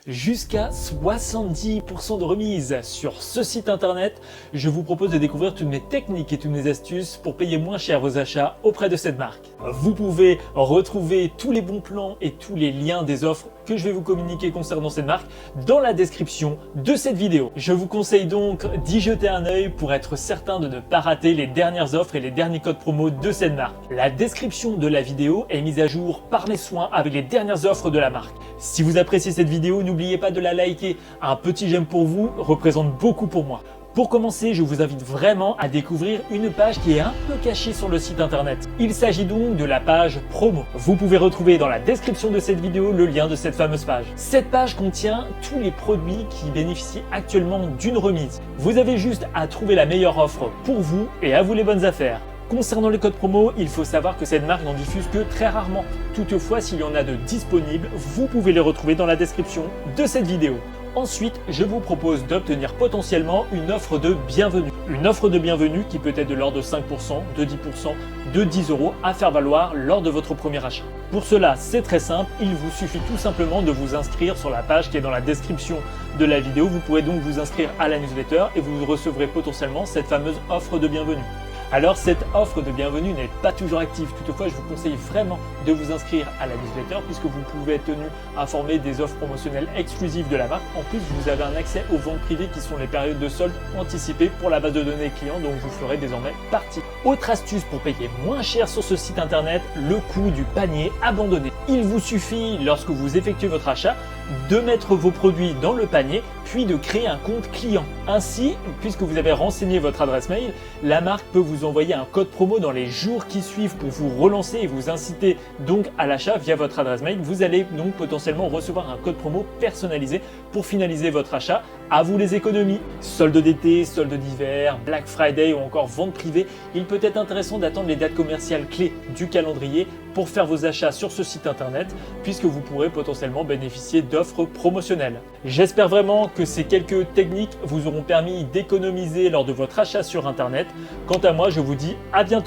Jusqu'à 70% de remise sur ce site internet. Je vous propose de découvrir toutes mes techniques et toutes mes astuces pour payer moins cher vos achats auprès de cette marque. Vous pouvez retrouver tous les bons plans et tous les liens des offres que je vais vous communiquer concernant cette marque dans la description de cette vidéo. Je vous conseille donc d'y jeter un œil pour être certain de ne pas rater les dernières offres et les derniers codes promo de cette marque. La description de la vidéo est mise à jour par mes soins avec les dernières offres de la marque. Si vous appréciez cette vidéo, n'oubliez pas de la liker. Un petit j'aime pour vous représente beaucoup pour moi. Pour commencer, je vous invite vraiment à découvrir une page qui est un peu cachée sur le site internet. Il s'agit donc de la page promo. Vous pouvez retrouver dans la description de cette vidéo le lien de cette fameuse page. Cette page contient tous les produits qui bénéficient actuellement d'une remise. Vous avez juste à trouver la meilleure offre pour vous et à vous les bonnes affaires. Concernant les codes promo, il faut savoir que cette marque n'en diffuse que très rarement. Toutefois, s'il y en a de disponibles, vous pouvez les retrouver dans la description de cette vidéo. Ensuite, je vous propose d'obtenir potentiellement une offre de bienvenue. Une offre de bienvenue qui peut être de l'ordre de 5%, de 10%, de 10 € à faire valoir lors de votre premier achat. Pour cela, c'est très simple, il vous suffit tout simplement de vous inscrire sur la page qui est dans la description de la vidéo. Vous pouvez donc vous inscrire à la newsletter et vous recevrez potentiellement cette fameuse offre de bienvenue. Alors cette offre de bienvenue n'est pas toujours active, toutefois je vous conseille vraiment de vous inscrire à la newsletter puisque vous pouvez être tenu informé des offres promotionnelles exclusives de la marque. En plus vous avez un accès aux ventes privées qui sont les périodes de solde anticipées pour la base de données clients dont vous ferez désormais partie. Autre astuce pour payer moins cher sur ce site internet, le coût du panier abandonné. Il vous suffit lorsque vous effectuez votre achat de mettre vos produits dans le panier puis de créer un compte client. Ainsi, puisque vous avez renseigné votre adresse mail, la marque peut vous envoyer un code promo dans les jours qui suivent pour vous relancer et vous inciter donc à l'achat via votre adresse mail. Vous allez donc potentiellement recevoir un code promo personnalisé pour finaliser votre achat. À vous les économies. Solde d'été, solde d'hiver, Black Friday ou encore vente privée, il peut être intéressant d'attendre les dates commerciales clés du calendrier pour faire vos achats sur ce site internet puisque vous pourrez potentiellement bénéficier d'offres promotionnelles. J'espère vraiment que ces quelques techniques vous auront permis d'économiser lors de votre achat sur internet. Quant à moi, je vous dis à bientôt.